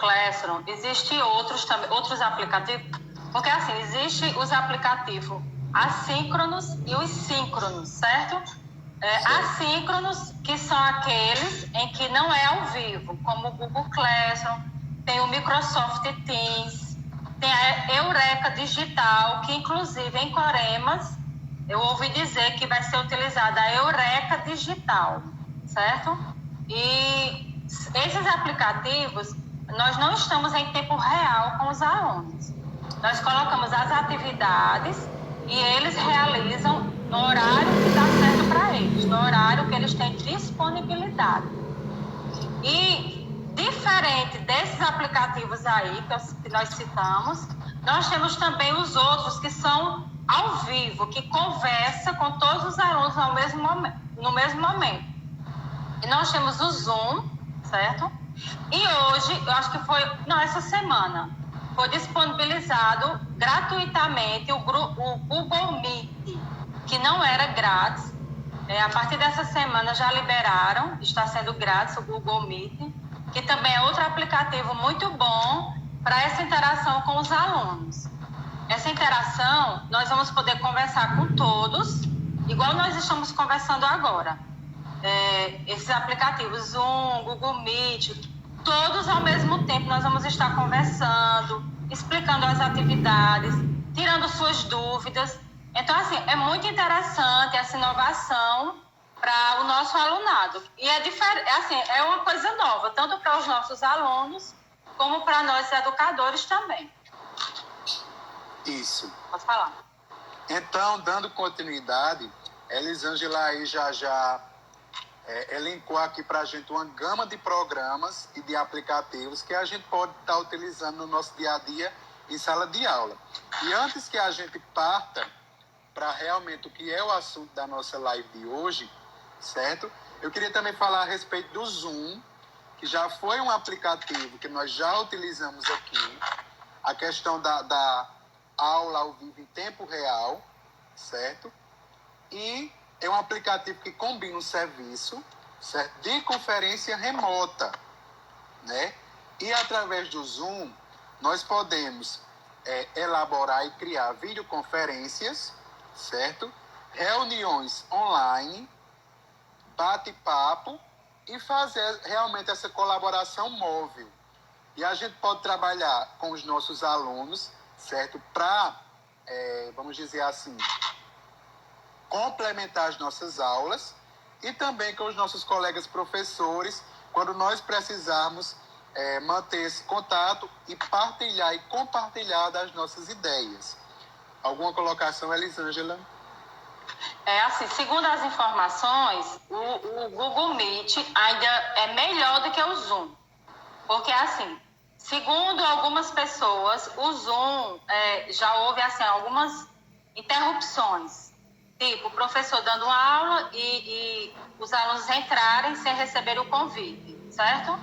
Classroom, existem outros aplicativos, porque assim, existem os aplicativos assíncronos e os síncronos, certo? Assíncronos, que são aqueles em que não é ao vivo, como o Google Classroom, tem o Microsoft Teams, tem a Eureka Digital, que inclusive em Coremas, eu ouvi dizer que vai ser utilizada a Eureka Digital, certo? E esses aplicativos, nós não estamos em tempo real com os alunos. Nós colocamos as atividades e eles realizam no horário que dá certo para eles, no horário que eles têm disponibilidade. E, diferente desses aplicativos aí que nós citamos, nós temos também os outros que são ao vivo, que conversa com todos os alunos no mesmo momento. E nós temos o Zoom, certo? E hoje, eu acho que essa semana, foi disponibilizado gratuitamente o Google Meet, que não era grátis. A partir dessa semana já liberaram, está sendo grátis o Google Meet, que também é outro aplicativo muito bom para essa interação com os alunos. Essa interação, nós vamos poder conversar com todos, igual nós estamos conversando agora. Esses aplicativos, Zoom, Google Meet, todos ao mesmo tempo nós vamos estar conversando, explicando as atividades, tirando suas dúvidas. Então, assim, é muito interessante essa inovação para o nosso alunado. E é uma coisa nova, tanto para os nossos alunos, como para nós educadores também. Isso. Pode falar. Então, dando continuidade, Elisângela aí já elencou aqui para a gente uma gama de programas e de aplicativos que a gente pode estar utilizando no nosso dia a dia em sala de aula. E antes que a gente parta para realmente o que é o assunto da nossa live de hoje, certo? Eu queria também falar a respeito do Zoom, que já foi um aplicativo que nós já utilizamos aqui, a questão da aula ao vivo em tempo real, certo? E é um aplicativo que combina um serviço, certo, de conferência remota, né? E através do Zoom, nós podemos elaborar e criar videoconferências, certo? Reuniões online, bate-papo e fazer realmente essa colaboração móvel. E a gente pode trabalhar com os nossos alunos, certo? Para, vamos dizer assim, complementar as nossas aulas e também com os nossos colegas professores, quando nós precisarmos manter esse contato e partilhar e compartilhar das nossas ideias. Alguma colocação, Elisângela? Assim, segundo as informações, o Google Meet ainda é melhor do que o Zoom. Porque, assim, segundo algumas pessoas, o Zoom já houve, assim, algumas interrupções. Tipo, o professor dando uma aula e os alunos entrarem sem receber o convite, certo?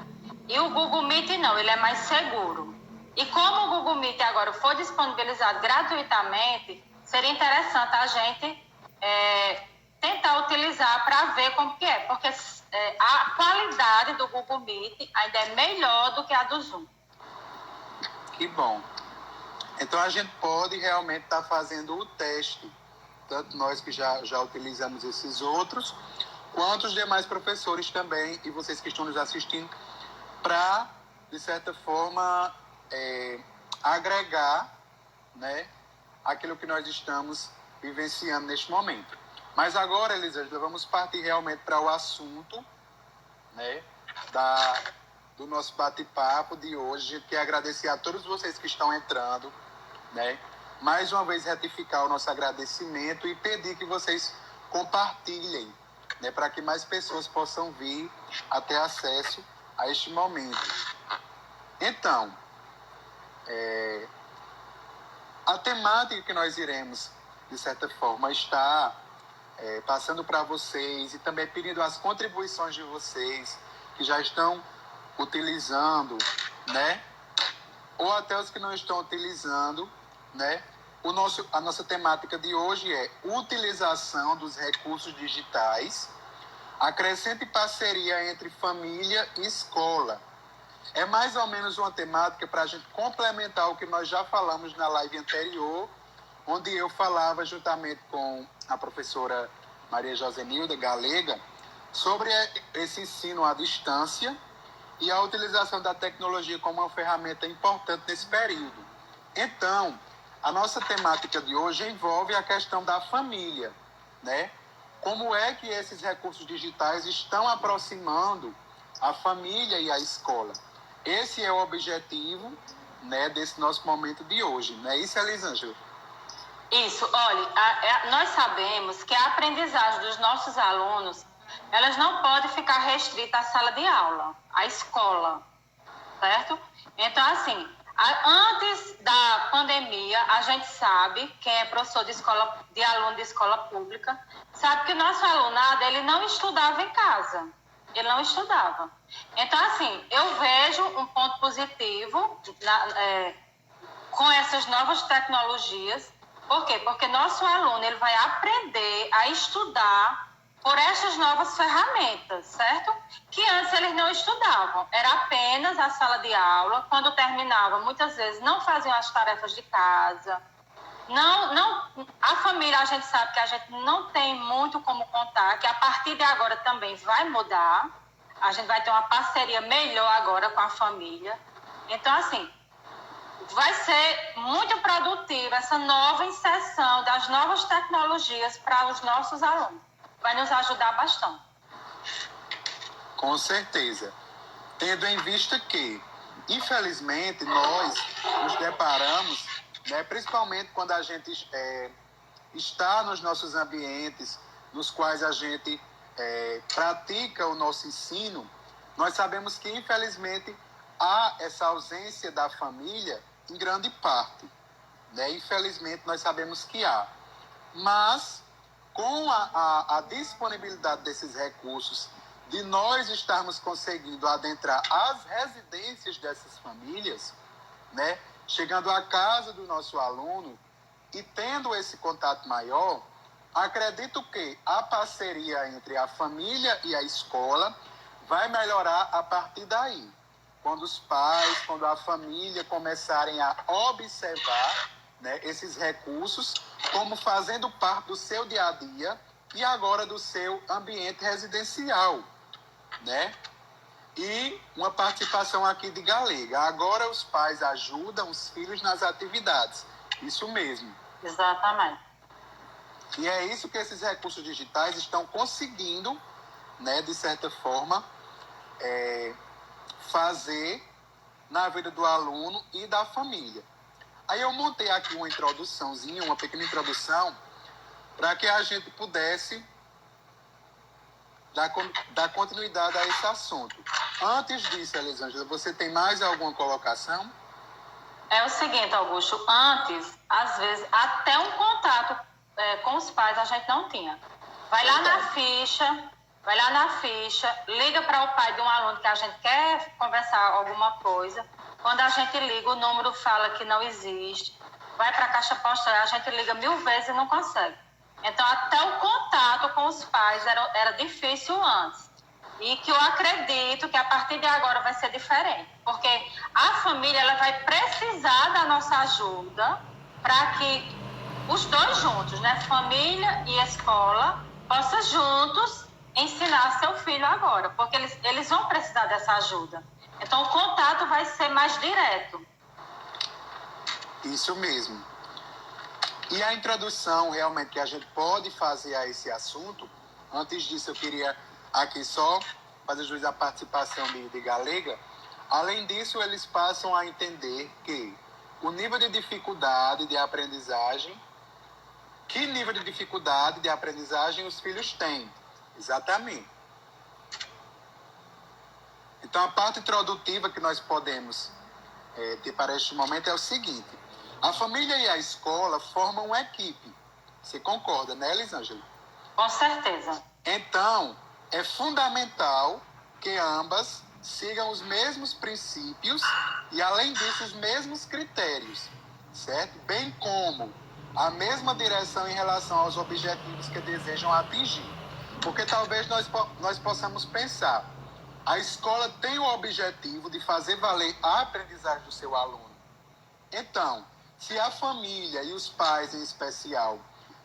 E o Google Meet não, ele é mais seguro. E como o Google Meet agora foi disponibilizado gratuitamente, seria interessante a gente tentar utilizar para ver como que é. Porque a qualidade do Google Meet ainda é melhor do que a do Zoom. Que bom. Então, a gente pode realmente estar fazendo o teste, tanto nós que já utilizamos esses outros, quanto os demais professores também, e vocês que estão nos assistindo, para, de certa forma, agregar, né, aquilo que nós estamos vivenciando neste momento. Mas agora, Elisângela, vamos partir realmente para o assunto, né, do nosso bate-papo de hoje. A gente quer agradecer a todos vocês que estão entrando, né? Mais uma vez retificar o nosso agradecimento e pedir que vocês compartilhem, né, para que mais pessoas possam vir a ter acesso a este momento. Então, a temática que nós iremos, de certa forma, estar passando para vocês e também pedindo as contribuições de vocês que já estão utilizando, né? Ou até os que não estão utilizando, né? A nossa temática de hoje é utilização dos recursos digitais, a crescente parceria entre família e escola. É mais ou menos uma temática para a gente complementar o que nós já falamos na live anterior, onde eu falava juntamente com a professora Maria Josenilda Galega sobre esse ensino à distância e a utilização da tecnologia como uma ferramenta importante nesse período. Então, a nossa temática de hoje envolve a questão da família, né? Como é que esses recursos digitais estão aproximando a família e a escola? Esse é o objetivo, né, desse nosso momento de hoje, não é isso, Elisângela? Isso, olha, nós sabemos que a aprendizagem dos nossos alunos, elas não pode ficar restrita à sala de aula, à escola, certo? Então, assim, antes da pandemia, a gente sabe, quem é professor de aluno de escola pública, sabe que o nosso alunado, ele não estudava em casa, ele não estudava. Então, assim, eu vejo um ponto positivo com essas novas tecnologias. Por quê? Porque nosso aluno ele vai aprender a estudar por essas novas ferramentas, certo? Que antes eles não estudavam. Era apenas a sala de aula. Quando terminava, muitas vezes não faziam as tarefas de casa. A família, a gente sabe que a gente não tem muito como contar, que a partir de agora também vai mudar. A gente vai ter uma parceria melhor agora com a família. Então, assim, vai ser muito produtiva essa nova inserção das novas tecnologias para os nossos alunos. Vai nos ajudar bastante. Com certeza. Tendo em vista que, infelizmente, nós nos deparamos, né, principalmente quando a gente está nos nossos ambientes, nos quais a gente pratica o nosso ensino, nós sabemos que, infelizmente, há essa ausência da família em grande parte, né? Infelizmente, nós sabemos que há. Mas, com a disponibilidade desses recursos, de nós estarmos conseguindo adentrar as residências dessas famílias, né? Chegando à casa do nosso aluno e tendo esse contato maior, acredito que a parceria entre a família e a escola vai melhorar a partir daí. Quando os pais, quando a família começarem a observar, né, esses recursos como fazendo parte do seu dia a dia e agora do seu ambiente residencial, né? E uma participação aqui de Galega. Agora os pais ajudam os filhos nas atividades. Isso mesmo. Exatamente. E é isso que esses recursos digitais estão conseguindo, né, de certa forma, fazer na vida do aluno e da família. Aí eu montei aqui uma introduçãozinha, uma pequena introdução, para que a gente pudesse dar continuidade a esse assunto. Antes disso, Elisângela, você tem mais alguma colocação? É o seguinte, Augusto, antes, às vezes, até um contato com os pais a gente não tinha. Vai lá na ficha, liga para o pai de um aluno que a gente quer conversar alguma coisa. Quando a gente liga, o número fala que não existe. Vai para a caixa postal, a gente liga 1000 vezes e não consegue. Então, até o contato com os pais era difícil antes. E que eu acredito que a partir de agora vai ser diferente. Porque a família ela vai precisar da nossa ajuda para que os dois juntos, né, família e escola, possam juntos ensinar seu filho agora. Porque eles vão precisar dessa ajuda. Então, o contato vai ser mais direto. Isso mesmo. E a introdução realmente que a gente pode fazer a esse assunto, antes disso eu queria aqui só fazer jus à participação de Galega. Além disso, eles passam a entender que o nível de dificuldade de aprendizagem, que nível de dificuldade de aprendizagem os filhos têm. Exatamente. Então, a parte introdutiva que nós podemos ter para este momento é o seguinte. A família e a escola formam uma equipe. Você concorda, né, Elisângela? Com certeza. Então, é fundamental que ambas sigam os mesmos princípios e, além disso, os mesmos critérios, certo? Bem como a mesma direção em relação aos objetivos que desejam atingir. Porque talvez nós possamos pensar, A escola tem o objetivo de fazer valer a aprendizagem do seu aluno. Então, se a família e os pais, em especial,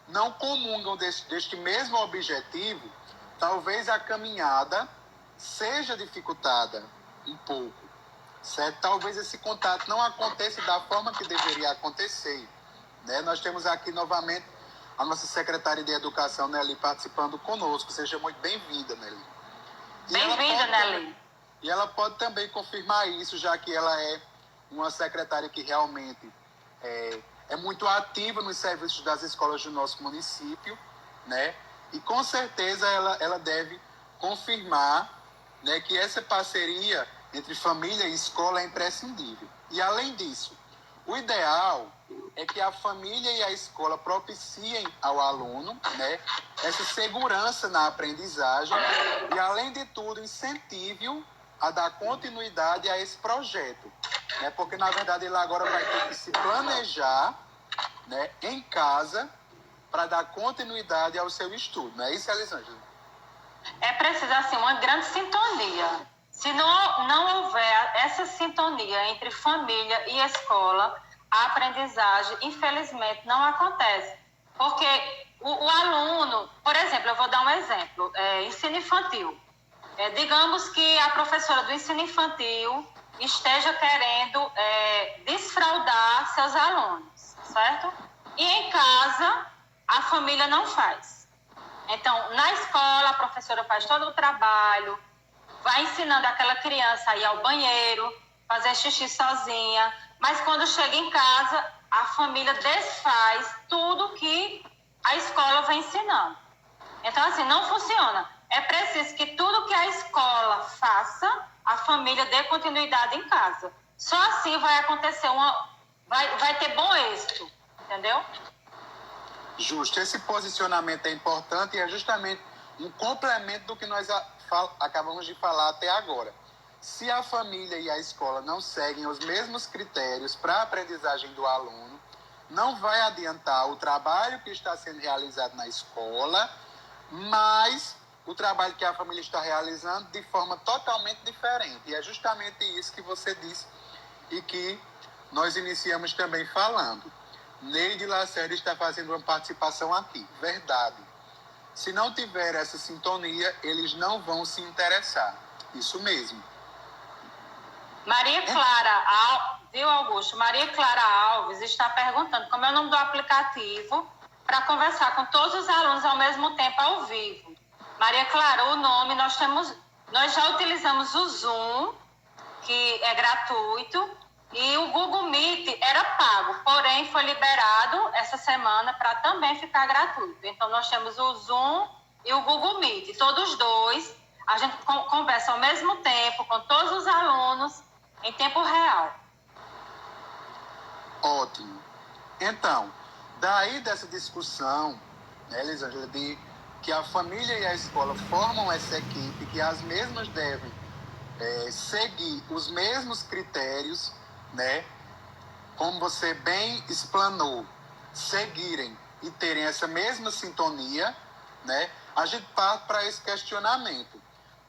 não comungam deste mesmo objetivo, talvez a caminhada seja dificultada um pouco, certo? Talvez esse contato não aconteça da forma que deveria acontecer, né? Nós temos aqui novamente a nossa secretária de Educação, Nelly, participando conosco. Seja muito bem-vinda, Nelly. Bem-vinda, Nelly. E ela pode também confirmar isso, já que ela é uma secretária que realmente é muito ativa nos serviços das escolas do nosso município, né? E com certeza ela deve confirmar, né, que essa parceria entre família e escola é imprescindível. E além disso, o ideal é que a família e a escola propiciem ao aluno, né, essa segurança na aprendizagem e, além de tudo, incentive-o a dar continuidade a esse projeto, né, porque, na verdade, ele agora vai ter que se planejar, né, em casa para dar continuidade ao seu estudo. Não é isso, Elisângela? É preciso, assim, uma grande sintonia. Se não houver essa sintonia entre família e escola, a aprendizagem, infelizmente, não acontece. Porque o aluno, por exemplo, eu vou dar um exemplo, ensino infantil. Digamos que a professora do ensino infantil esteja querendo desfraudar seus alunos, certo? E em casa, a família não faz. Então, na escola, a professora faz todo o trabalho, vai ensinando aquela criança a ir ao banheiro, fazer xixi sozinha, mas quando chega em casa, a família desfaz tudo que a escola vem ensinando. Então, assim, não funciona. É preciso que tudo que a escola faça, a família dê continuidade em casa. Só assim vai acontecer vai ter bom êxito, entendeu? Justo. Esse posicionamento é importante e é justamente um complemento do que nós acabamos de falar até agora. Se a família e a escola não seguem os mesmos critérios para a aprendizagem do aluno, não vai adiantar o trabalho que está sendo realizado na escola, mas o trabalho que a família está realizando de forma totalmente diferente. E é justamente isso que você disse e que nós iniciamos também falando. Neide Lacerda está fazendo uma participação aqui. Verdade. Se não tiver essa sintonia, eles não vão se interessar. Isso mesmo. Maria Clara, viu, Augusto? Maria Clara Alves está perguntando como é o nome do aplicativo para conversar com todos os alunos ao mesmo tempo ao vivo. Maria Clara, o nome nós já utilizamos o Zoom, que é gratuito, e o Google Meet era pago, porém foi liberado essa semana para também ficar gratuito. Então nós temos o Zoom e o Google Meet, todos dois, a gente conversa ao mesmo tempo com todos os alunos em tempo real. Ótimo. Então, daí dessa discussão, né, Elisângela, de que a família e a escola formam essa equipe, que as mesmas devem seguir os mesmos critérios, né, como você bem explanou, seguirem e terem essa mesma sintonia, né, a gente parte para esse questionamento.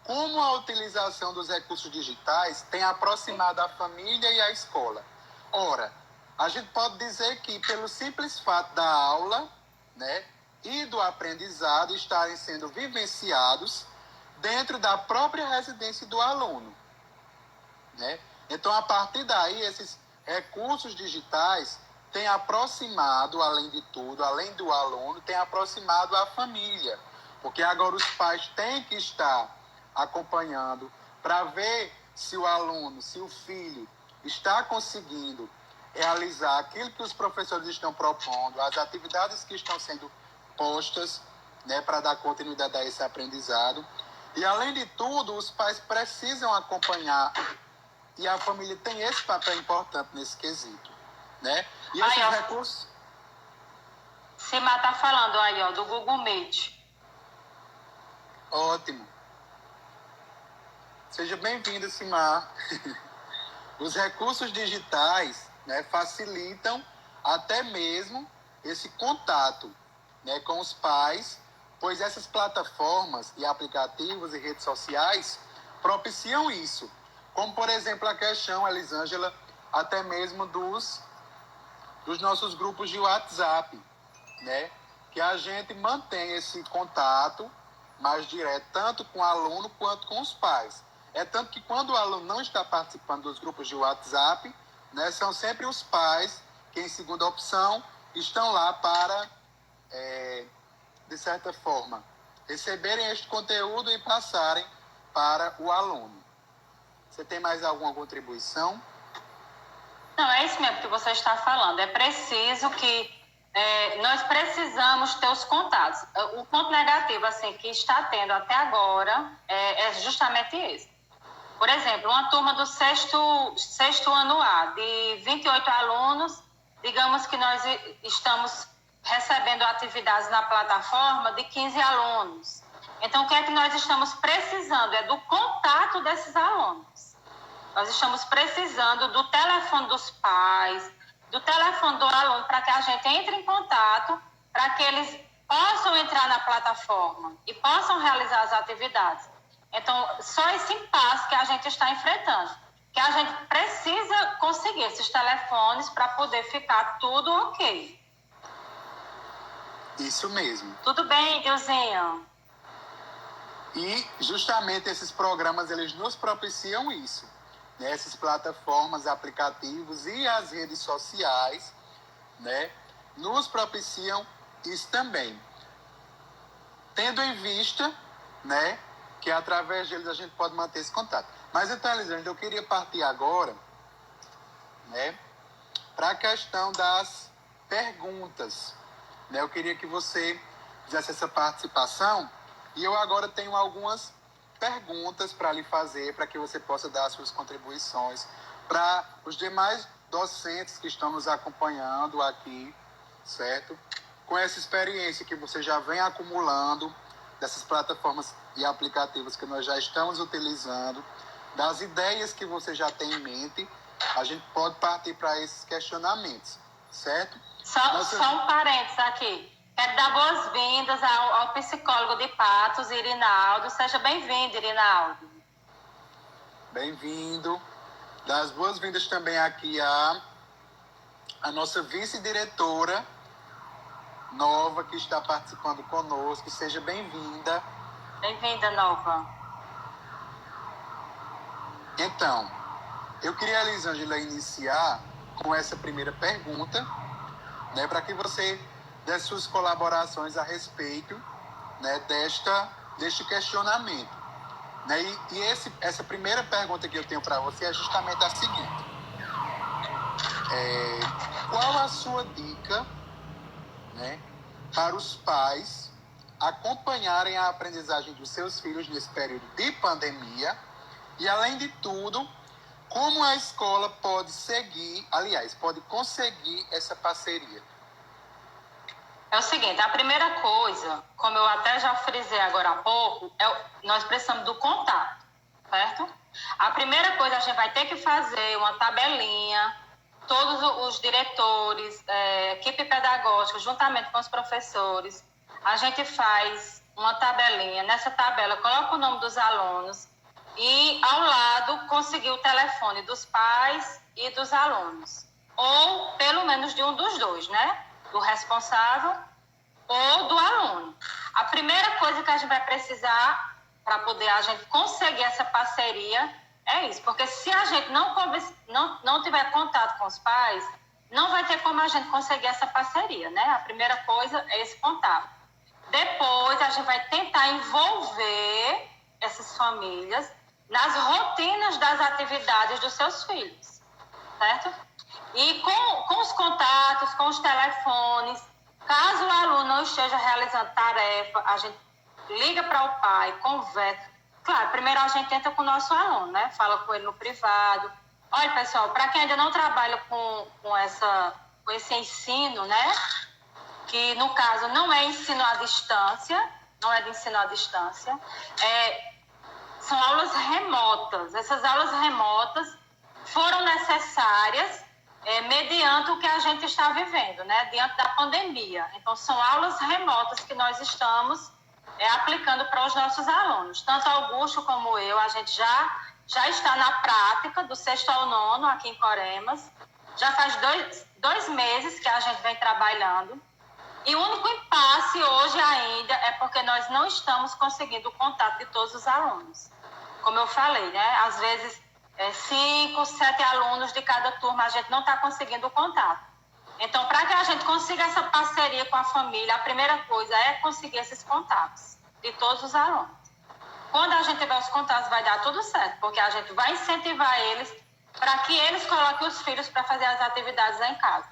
Como a utilização dos recursos digitais tem aproximado a família e a escola? Ora, a gente pode dizer que, pelo simples fato da aula, né, e do aprendizado estarem sendo vivenciados dentro da própria residência do aluno, né? Então, a partir daí, esses recursos digitais têm aproximado, além de tudo, além do aluno, têm aproximado a família, porque agora os pais têm que estar acompanhando para ver se o aluno, se o filho está conseguindo realizar aquilo que os professores estão propondo, as atividades que estão sendo postas, né, para dar continuidade a esse aprendizado. E, além de tudo, os pais precisam acompanhar e a família tem esse papel importante nesse quesito, né? E esses recursos... Cima está falando aí, ó, do Google Meet. Ótimo. Seja bem-vinda, Simar. Os recursos digitais, né, facilitam até mesmo esse contato, né, com os pais, pois essas plataformas e aplicativos e redes sociais propiciam isso. Como, por exemplo, a questão, Elisângela, até mesmo dos nossos grupos de WhatsApp, né? Que a gente mantém esse contato mais direto, tanto com o aluno quanto com os pais. É tanto que quando o aluno não está participando dos grupos de WhatsApp, né, são sempre os pais que, em segunda opção, estão lá para, de certa forma, receberem este conteúdo e passarem para o aluno. Você tem mais alguma contribuição? Não, é isso mesmo que você está falando. É preciso que nós precisamos ter os contatos. O ponto negativo assim, que está tendo até agora é justamente esse. Por exemplo, uma turma do sexto ano A, de 28 alunos, digamos que nós estamos recebendo atividades na plataforma de 15 alunos. Então, o que é que nós estamos precisando? É do contato desses alunos. Nós estamos precisando do telefone dos pais, do telefone do aluno, para que a gente entre em contato, para que eles possam entrar na plataforma e possam realizar as atividades. Então, só esse impasse que a gente está enfrentando, que a gente precisa conseguir esses telefones para poder ficar tudo ok. Isso mesmo. Tudo bem, Dilzinho? E justamente esses programas, eles nos propiciam isso. Né? Essas plataformas, aplicativos e as redes sociais, né, nos propiciam isso também. Tendo em vista, né, que através deles a gente pode manter esse contato. Mas então, Elisângela, eu queria partir agora, né, para a questão das perguntas. Né? Eu queria que você fizesse essa participação e eu agora tenho algumas perguntas para lhe fazer, para que você possa dar as suas contribuições para os demais docentes que estão nos acompanhando aqui, certo? Com essa experiência que você já vem acumulando dessas plataformas e aplicativos que nós já estamos utilizando, das ideias que você já tem em mente, a gente pode partir para esses questionamentos, certo? Só um parênteses aqui. Quero dar boas-vindas ao psicólogo de Patos, Irinaldo. Seja bem-vindo, Irinaldo. Bem-vindo. Dar as boas-vindas também aqui a nossa vice-diretora Nova, que está participando conosco. Seja bem-vinda. Bem-vinda, Nova. Então, eu queria, Elisângela, iniciar com essa primeira pergunta, né, para que você dê suas colaborações a respeito, né, deste questionamento. Né? E essa primeira pergunta que eu tenho para você é justamente a seguinte. Qual a sua dica, né, para os pais acompanharem a aprendizagem dos seus filhos nesse período de pandemia e, além de tudo, como a escola pode pode conseguir essa parceria? É o seguinte, a primeira coisa, como eu até já frisei agora há pouco, nós precisamos do contato, certo? A primeira coisa, a gente vai ter que fazer uma tabelinha, todos os diretores, equipe pedagógica, juntamente com os professores, a gente faz uma tabelinha. Nessa tabela, coloca o nome dos alunos e, ao lado, conseguir o telefone dos pais e dos alunos. Ou, pelo menos, de um dos dois, né? Do responsável ou do aluno. A primeira coisa que a gente vai precisar para poder a gente conseguir essa parceria é isso, porque se a gente não tiver contato com os pais, não vai ter como a gente conseguir essa parceria, né? A primeira coisa é esse contato. Depois, a gente vai tentar envolver essas famílias nas rotinas das atividades dos seus filhos, certo? E com os contatos, com os telefones, caso o aluno não esteja realizando tarefa, a gente liga para o pai, conversa. Claro, primeiro a gente entra com o nosso aluno, né? Fala com ele no privado. Olha, pessoal, para quem ainda não trabalha com esse ensino, né? Que, no caso, não é ensino à distância, não é de ensino à distância, são aulas remotas. Essas aulas remotas foram necessárias mediante o que a gente está vivendo, né? Diante da pandemia. Então, são aulas remotas que nós estamos aplicando para os nossos alunos. Tanto Augusto como eu, a gente já está na prática do 6º ao 9º aqui em Coremas. Já faz dois meses que a gente vem trabalhando. E o único impasse hoje ainda é porque nós não estamos conseguindo o contato de todos os alunos. Como eu falei, né? Às vezes, 5, 7 alunos de cada turma, a gente não está conseguindo o contato. Então, para que a gente consiga essa parceria com a família, a primeira coisa é conseguir esses contatos de todos os alunos. Quando a gente tiver os contatos, vai dar tudo certo, porque a gente vai incentivar eles para que eles coloquem os filhos para fazer as atividades lá em casa.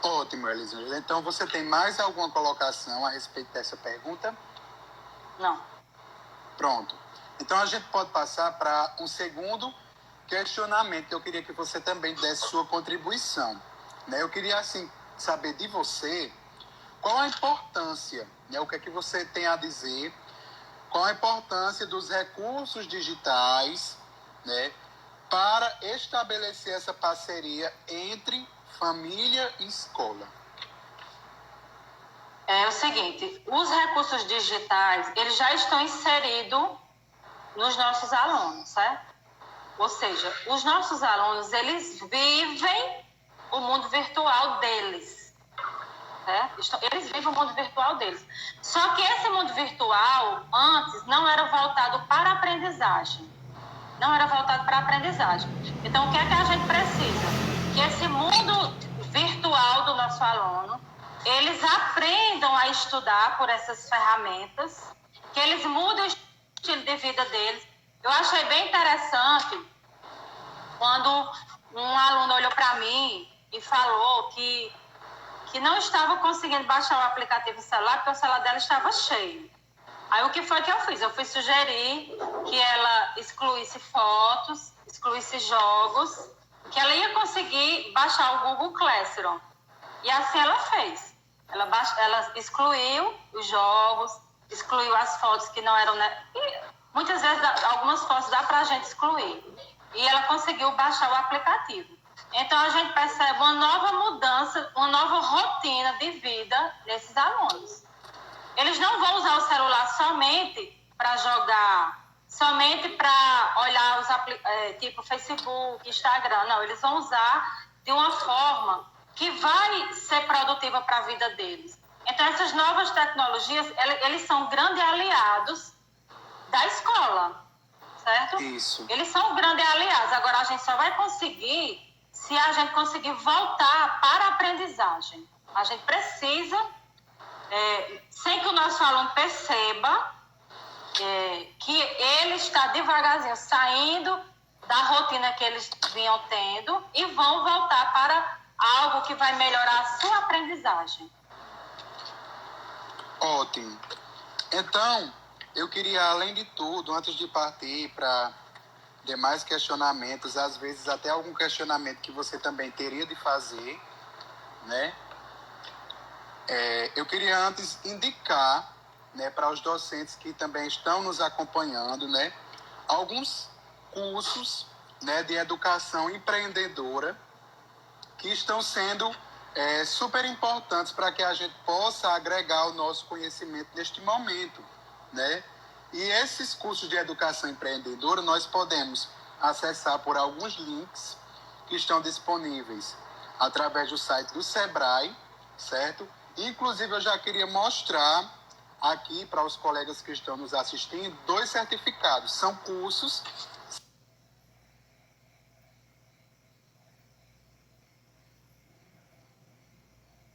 Ótimo, Elisângela. Então, você tem mais alguma colocação a respeito dessa pergunta? Não. Pronto. Então, a gente pode passar para um segundo questionamento, que eu queria que você também desse sua contribuição. Eu queria, assim, saber de você qual a importância, o que é que você tem a dizer, qual a importância dos recursos digitais, para estabelecer essa parceria entre família e escola. É o seguinte, os recursos digitais, eles já estão inseridos nos nossos alunos, certo? Ou seja, os nossos alunos, eles vivem o mundo virtual deles, certo? Eles vivem o mundo virtual deles. Só que esse mundo virtual, antes, não era voltado para a aprendizagem. Não era voltado para a aprendizagem. Então, o que é que a gente precisa? Que esse mundo virtual do nosso aluno, eles aprendam a estudar por essas ferramentas, que eles mudem o estilo de vida deles. Eu achei bem interessante quando um aluno olhou para mim e falou que não estava conseguindo baixar o aplicativo no celular porque o celular dela estava cheio. Aí o que foi que eu fiz? Eu fui sugerir que ela excluísse fotos, excluísse jogos, que ela ia conseguir baixar o Google Classroom. E assim ela fez. Ela excluiu os jogos, excluiu as fotos que não eram... E muitas vezes algumas fotos dá para a gente excluir. E ela conseguiu baixar o aplicativo. Então a gente percebe uma nova mudança, uma nova rotina de vida desses alunos. Eles não vão usar o celular somente para jogar, somente para olhar os tipo Facebook, Instagram. Não, eles vão usar de uma forma que vai ser produtiva para a vida deles. Então, essas novas tecnologias, eles são grandes aliados da escola, certo? Isso. Eles são grandes aliados. Agora, a gente só vai conseguir se a gente conseguir voltar para a aprendizagem. A gente precisa... sem que o nosso aluno perceba que ele está devagarzinho saindo da rotina que eles vinham tendo e vão voltar para algo que vai melhorar a sua aprendizagem. Ótimo. Então, eu queria, além de tudo, antes de partir para demais questionamentos, às vezes até algum questionamento que você também teria de fazer, eu queria antes indicar, para os docentes que também estão nos acompanhando, alguns cursos, de educação empreendedora que estão sendo super importantes para que a gente possa agregar o nosso conhecimento neste momento, E esses cursos de educação empreendedora nós podemos acessar por alguns links que estão disponíveis através do site do Sebrae, certo? Inclusive, eu já queria mostrar aqui para os colegas que estão nos assistindo 2 certificados. São cursos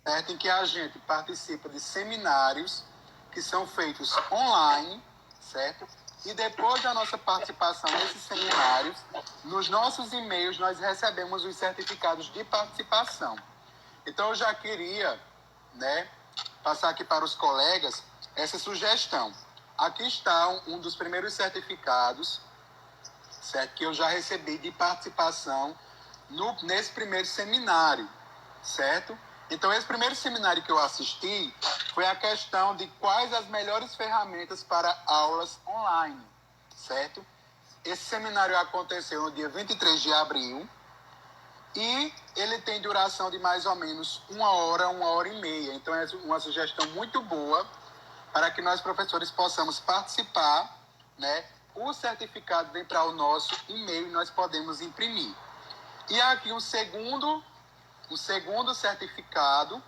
certo? Em que a gente participa de seminários que são feitos online, certo? E depois da nossa participação nesses seminários, nos nossos e-mails nós recebemos os certificados de participação. Então, eu já queria, passar aqui para os colegas essa sugestão. Aqui está um dos primeiros certificados, certo? Que eu já recebi de participação nesse primeiro seminário, certo? Então, esse primeiro seminário que eu assisti foi a questão de quais as melhores ferramentas para aulas online, certo? Esse seminário aconteceu no dia 23 de abril e ele tem duração de mais ou menos 1 hora e meia. Então, é uma sugestão muito boa para que nós, professores, possamos participar, né? O certificado vem para o nosso e-mail e nós podemos imprimir. E aqui o segundo certificado,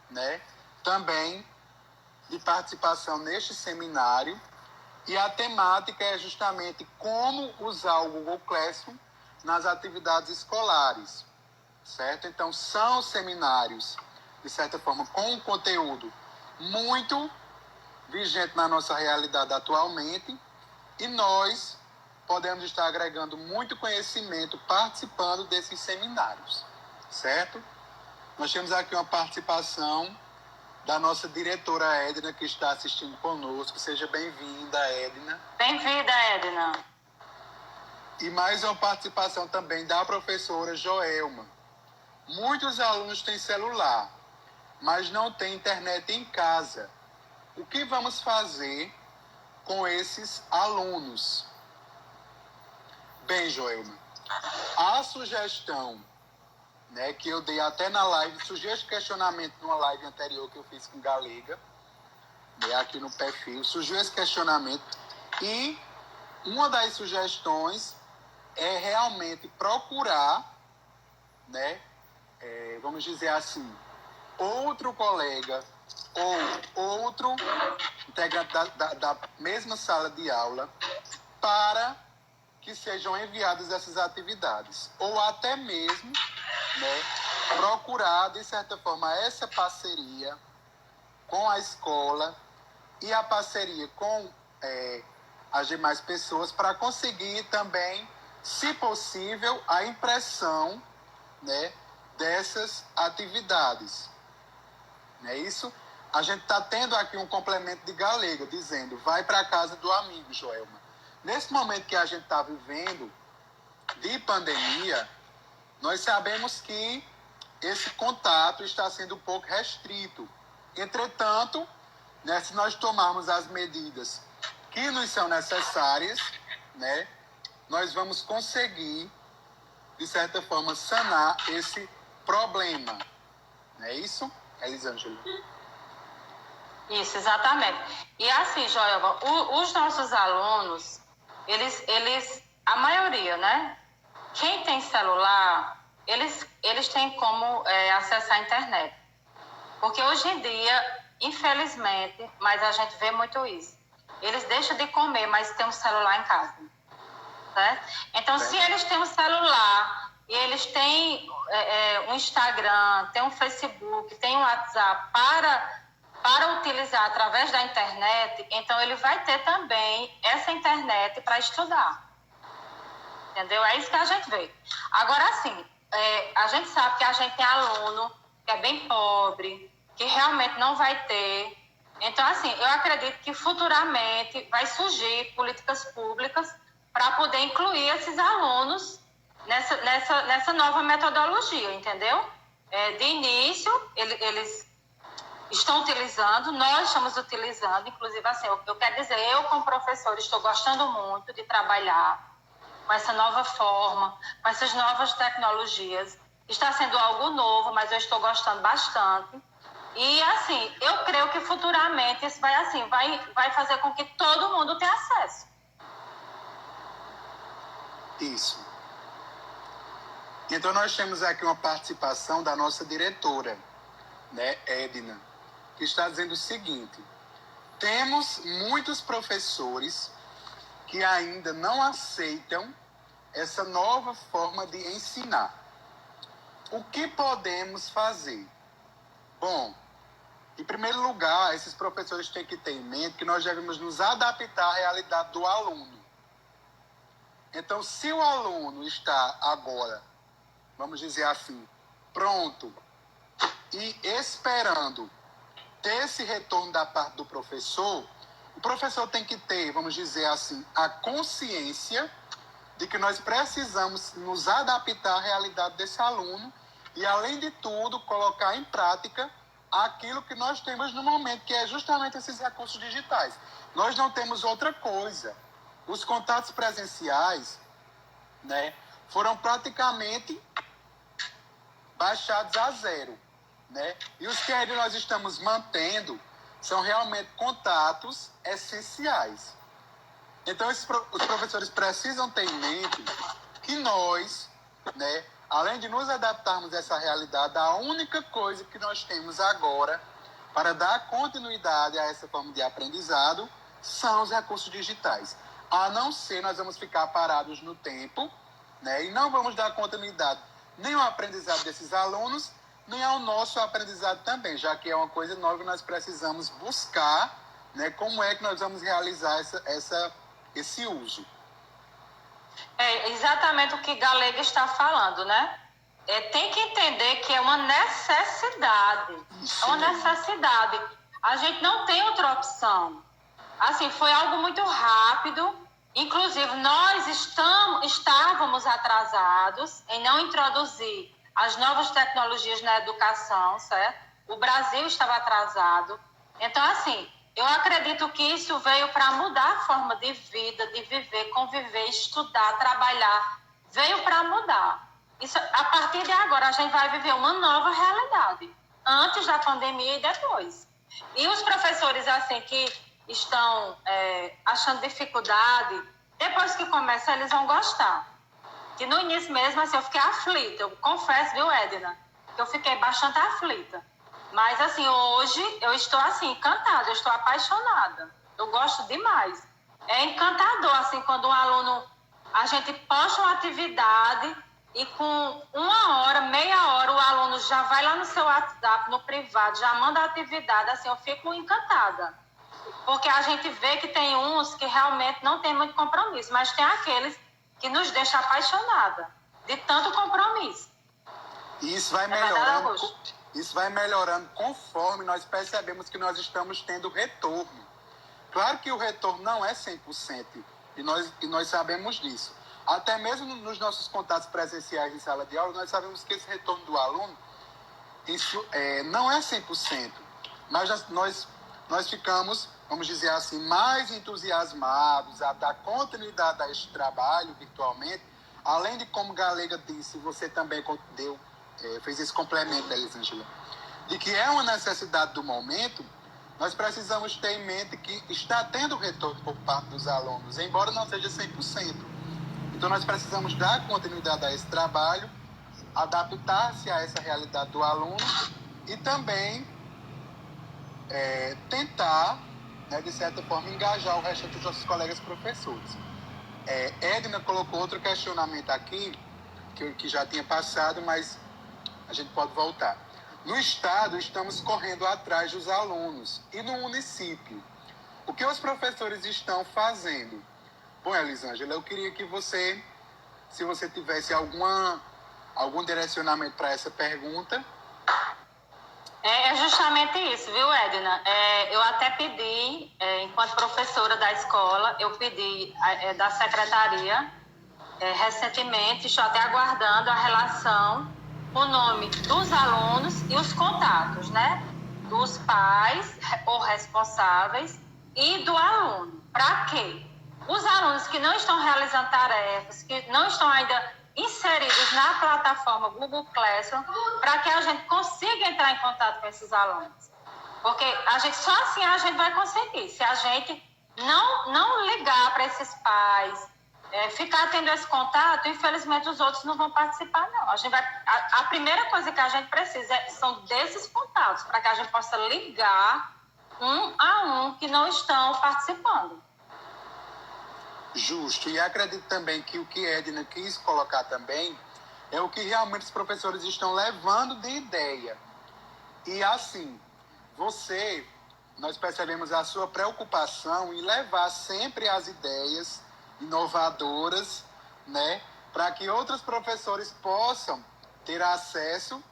né? Também de participação neste seminário. E a temática é justamente como usar o Google Classroom nas atividades escolares, certo? Então, são seminários, de certa forma, com um conteúdo muito vigente na nossa realidade atualmente, e nós podemos estar agregando muito conhecimento participando desses seminários, certo? Nós temos aqui uma participação da nossa diretora Edna, que está assistindo conosco. Seja bem-vinda, Edna. Bem-vinda, Edna. E mais uma participação também da professora Joelma. Muitos alunos têm celular, mas não têm internet em casa. O que vamos fazer com esses alunos? Bem, Joelma, a sugestão, né, que eu dei até na live, surgiu esse questionamento numa live anterior que eu fiz com Galega, né, aqui no perfil, surgiu esse questionamento, e uma das sugestões é realmente procurar, né, vamos dizer assim, outro colega ou outro integrante da mesma sala de aula para que sejam enviadas essas atividades. Ou até mesmo, né, procurar, de certa forma, essa parceria com a escola e a parceria com as demais pessoas para conseguir também, se possível, a impressão, né, dessas atividades. Não é isso? A gente está tendo aqui um complemento de Galega, dizendo, vai para a casa do amigo, Joelma. Nesse momento que a gente está vivendo de pandemia, nós sabemos que esse contato está sendo um pouco restrito. Entretanto, né, se nós tomarmos as medidas que nos são necessárias, né, nós vamos conseguir, de certa forma, sanar esse problema. Não é isso, Elisângela? Isso, exatamente. E assim, Joelma, os nossos alunos, a maioria, né? Quem tem celular, eles têm como acessar a internet. Porque hoje em dia, infelizmente, mas a gente vê muito isso. Eles deixam de comer, mas tem um celular em casa. Certo? Então, se eles têm um celular e eles têm um Instagram, tem um Facebook, tem um WhatsApp para utilizar através da internet, então ele vai ter também essa internet para estudar. Entendeu? É isso que a gente vê. Agora, assim, a gente sabe que a gente tem aluno que é bem pobre, que realmente não vai ter. Então, assim, eu acredito que futuramente vai surgir políticas públicas para poder incluir esses alunos nessa nova metodologia, entendeu? De início, eles estão utilizando, nós estamos utilizando, inclusive, assim, eu quero dizer, eu como professor estou gostando muito de trabalhar com essa nova forma, com essas novas tecnologias. Está sendo algo novo, mas eu estou gostando bastante. E, assim, eu creio que futuramente isso vai fazer com que todo mundo tenha acesso. Isso. Então, nós temos aqui uma participação da nossa diretora, né, Edna, que está dizendo o seguinte: temos muitos professores que ainda não aceitam essa nova forma de ensinar. O que podemos fazer? Bom, em primeiro lugar, esses professores têm que ter em mente que nós devemos nos adaptar à realidade do aluno. Então, se o aluno está agora, vamos dizer assim, pronto e esperando ter esse retorno da parte do professor, o professor tem que ter, vamos dizer assim, a consciência de que nós precisamos nos adaptar à realidade desse aluno e, além de tudo, colocar em prática aquilo que nós temos no momento, que é justamente esses recursos digitais. Nós não temos outra coisa. Os contatos presenciais, né, foram praticamente baixados a zero, né? E os que ainda nós estamos mantendo são realmente contatos essenciais. Então, os professores precisam ter em mente que nós, né, além de nos adaptarmos a essa realidade, a única coisa que nós temos agora para dar continuidade a essa forma de aprendizado são os recursos digitais. A não ser, nós vamos ficar parados no tempo, né, e não vamos dar continuidade nem ao aprendizado desses alunos, nem ao nosso aprendizado também, já que é uma coisa nova que nós precisamos buscar, né, como é que nós vamos realizar esse uso. É exatamente o que Galega está falando, né? Tem que entender que é uma necessidade. Isso. É uma necessidade. A gente não tem outra opção. Assim, foi algo muito rápido. Inclusive, nós estávamos atrasados em não introduzir as novas tecnologias na educação, certo? O Brasil estava atrasado. Então, assim, eu acredito que isso veio para mudar a forma de vida, de viver, conviver, estudar, trabalhar. Veio para mudar. Isso, a partir de agora, a gente vai viver uma nova realidade. Antes da pandemia e depois. E os professores, assim, que estão achando dificuldade, depois que começa, eles vão gostar. Que no início mesmo, assim, eu fiquei aflita. Eu confesso, viu, Edna? Que eu fiquei bastante aflita. Mas, assim, hoje eu estou, assim, encantada. Eu estou apaixonada. Eu gosto demais. É encantador, assim, quando um aluno... A gente posta uma atividade e com 1 hora, meia hora, o aluno já vai lá no seu WhatsApp, no privado, já manda a atividade. Assim, eu fico encantada. Porque a gente vê que tem uns que realmente não tem muito compromisso, mas tem aqueles que nos deixam apaixonada de tanto compromisso. E isso vai melhorando, isso vai melhorando conforme nós percebemos que nós estamos tendo retorno. Claro que o retorno não é 100%, e nós sabemos disso. Até mesmo nos nossos contatos presenciais em sala de aula, nós sabemos que esse retorno do aluno isso, não é 100%, mas nós ficamos, vamos dizer assim, mais entusiasmados a dar continuidade a este trabalho virtualmente, além de, como Galega disse, você também fez esse complemento, Elisângela, de que é uma necessidade do momento. Nós precisamos ter em mente que está tendo retorno por parte dos alunos, embora não seja 100%. Então, nós precisamos dar continuidade a esse trabalho, adaptar-se a essa realidade do aluno e também tentar, né, de certa forma, engajar o resto dos nossos colegas professores. Edna colocou outro questionamento aqui, que já tinha passado, mas a gente pode voltar. No Estado, estamos correndo atrás dos alunos. E no município? O que os professores estão fazendo? Bom, Elisângela, eu queria que você, se você tivesse algum direcionamento para essa pergunta. É justamente isso, viu, Edna? Eu até pedi, enquanto professora da escola, eu pedi da secretaria, recentemente, estou até aguardando a relação, o nome dos alunos e os contatos, né? Dos pais ou responsáveis e do aluno. Para quê? Os alunos que não estão realizando tarefas, que não estão ainda inseridos na plataforma Google Classroom, para que a gente consiga entrar em contato com esses alunos. Porque só assim a gente vai conseguir. Se a gente não ligar para esses pais, ficar tendo esse contato, infelizmente os outros não vão participar, não. A primeira coisa que a gente precisa são desses contatos, para que a gente possa ligar um a um que não estão participando. Justo. E acredito também que o que Edna quis colocar também é o que realmente os professores estão levando de ideia. E assim, nós percebemos a sua preocupação em levar sempre as ideias inovadoras, né, para que outros professores possam ter acesso,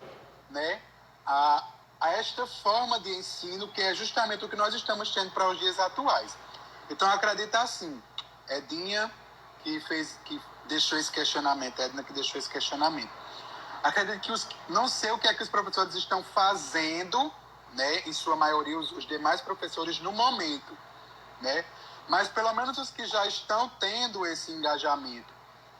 né, a esta forma de ensino, que é justamente o que nós estamos tendo para os dias atuais. Então, acredito assim, Edinha que deixou esse questionamento, Edna que deixou esse questionamento. Acredito que não sei o que é que os professores estão fazendo, né, em sua maioria, os demais professores no momento, né, mas pelo menos os que já estão tendo esse engajamento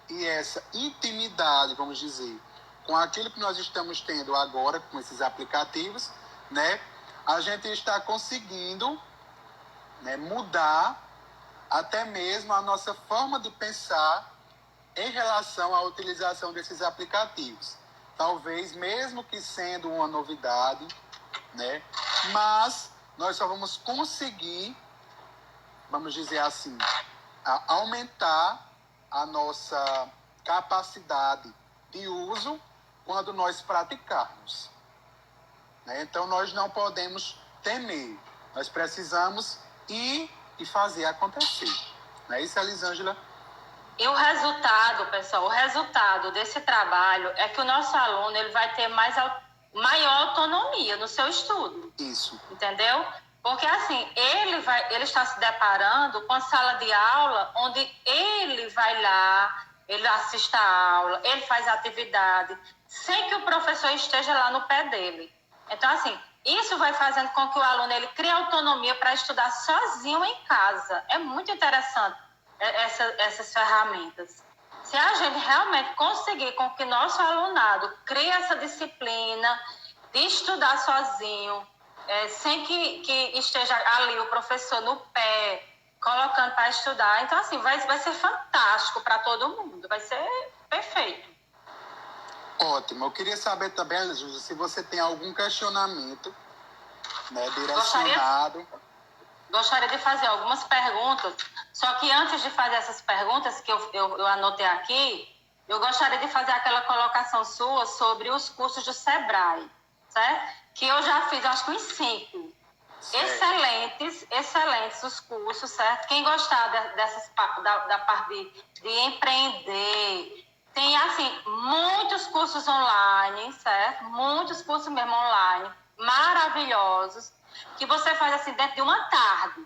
e essa intimidade, vamos dizer, com aquilo que nós estamos tendo agora, com esses aplicativos, né, a gente está conseguindo, né, mudar até mesmo a nossa forma de pensar em relação à utilização desses aplicativos. Talvez, mesmo que sendo uma novidade, né, mas nós só vamos conseguir, vamos dizer assim, aumentar a nossa capacidade de uso quando nós praticarmos, né? Então, nós não podemos temer. Nós precisamos ir e fazer acontecer. Não é isso, Elisângela? E o resultado, pessoal, o resultado desse trabalho é que o nosso aluno ele vai ter maior autonomia no seu estudo. Isso. Entendeu? Porque assim, ele está se deparando com a sala de aula onde ele vai lá, ele assiste a aula, ele faz a atividade, sem que o professor esteja lá no pé dele. Então, assim, isso vai fazendo com que o aluno ele crie autonomia para estudar sozinho em casa. É muito interessante essas ferramentas. Se a gente realmente conseguir com que nosso alunado crie essa disciplina de estudar sozinho, sem que esteja ali o professor no pé, colocando para estudar. Então, assim, vai ser fantástico para todo mundo. Vai ser perfeito. Ótimo. Eu queria saber também, Elisângela, se você tem algum questionamento, né, direcionado. Gostaria de fazer algumas perguntas, só que antes de fazer essas perguntas que eu anotei aqui, eu gostaria de fazer aquela colocação sua sobre os cursos do Sebrae, certo? Que eu já fiz, acho que uns 5. Excelentes os cursos, certo? Quem gostar da parte de empreender, tem, assim, muitos cursos online, certo? Muitos cursos mesmo online, maravilhosos, que você faz, assim, dentro de uma tarde.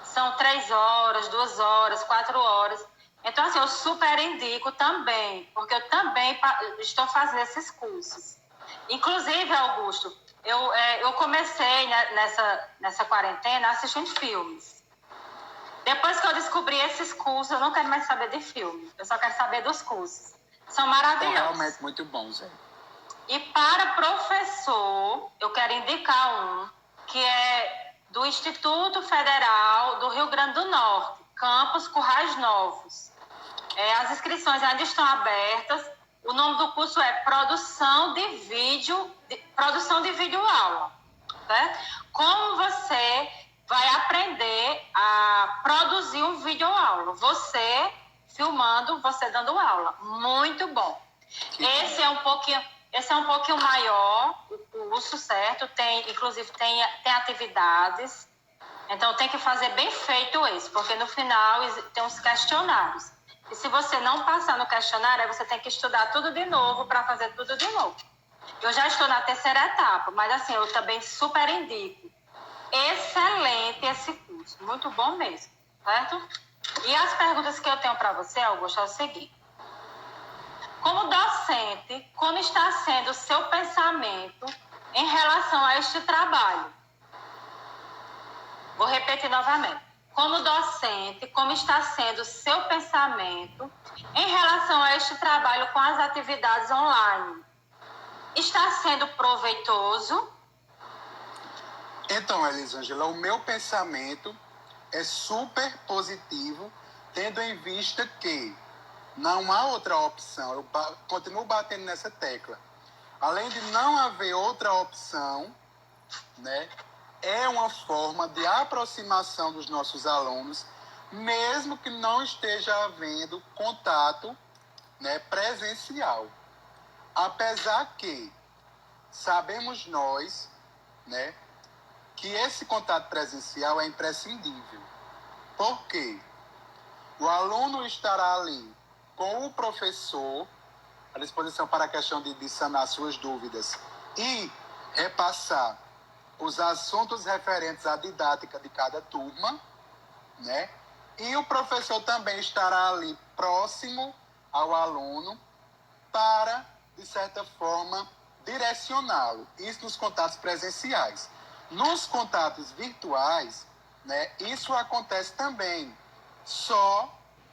São 3 horas, 2 horas, 4 horas. Então, assim, eu super indico também, porque eu também estou fazendo esses cursos. Inclusive, Augusto, eu comecei nessa quarentena assistindo filmes. Depois que eu descobri esses cursos, eu não quero mais saber de filme. Eu só quero saber dos cursos. São maravilhosos. São realmente muito bons, hein? E para professor, eu quero indicar um que é do Instituto Federal do Rio Grande do Norte, Campus Currais Novos. As inscrições ainda estão abertas. O nome do curso é Produção de Vídeo Aula. Né? Como você vai aprender a produzir um vídeo aula? Você filmando, você dando aula. Muito bom. Esse é um pouquinho maior, o curso, certo? Inclusive tem atividades. Então tem que fazer bem feito esse, porque no final tem uns questionários. E se você não passar no questionário, aí você tem que estudar tudo de novo para fazer tudo de novo. Eu já estou na 3ª etapa, mas assim, eu também super indico. Excelente esse curso, muito bom mesmo, certo? E as perguntas que eu tenho para você, Augusto, é o seguinte. Como docente, como está sendo o seu pensamento em relação a este trabalho? Vou repetir novamente. Como docente, como está sendo o seu pensamento em relação a este trabalho com as atividades online? Está sendo proveitoso? Então, Elisângela, o meu pensamento é super positivo, tendo em vista que não há outra opção. Eu continuo batendo nessa tecla. Além de não haver outra opção, né, é uma forma de aproximação dos nossos alunos, mesmo que não esteja havendo contato, né, presencial. Apesar que sabemos nós, né, que esse contato presencial é imprescindível. Por quê? O aluno estará ali com o professor à disposição para a questão de sanar suas dúvidas e repassar os assuntos referentes à didática de cada turma, né? E o professor também estará ali próximo ao aluno para, de certa forma, direcioná-lo. Isso nos contatos presenciais. Nos contatos virtuais, né, isso acontece também, só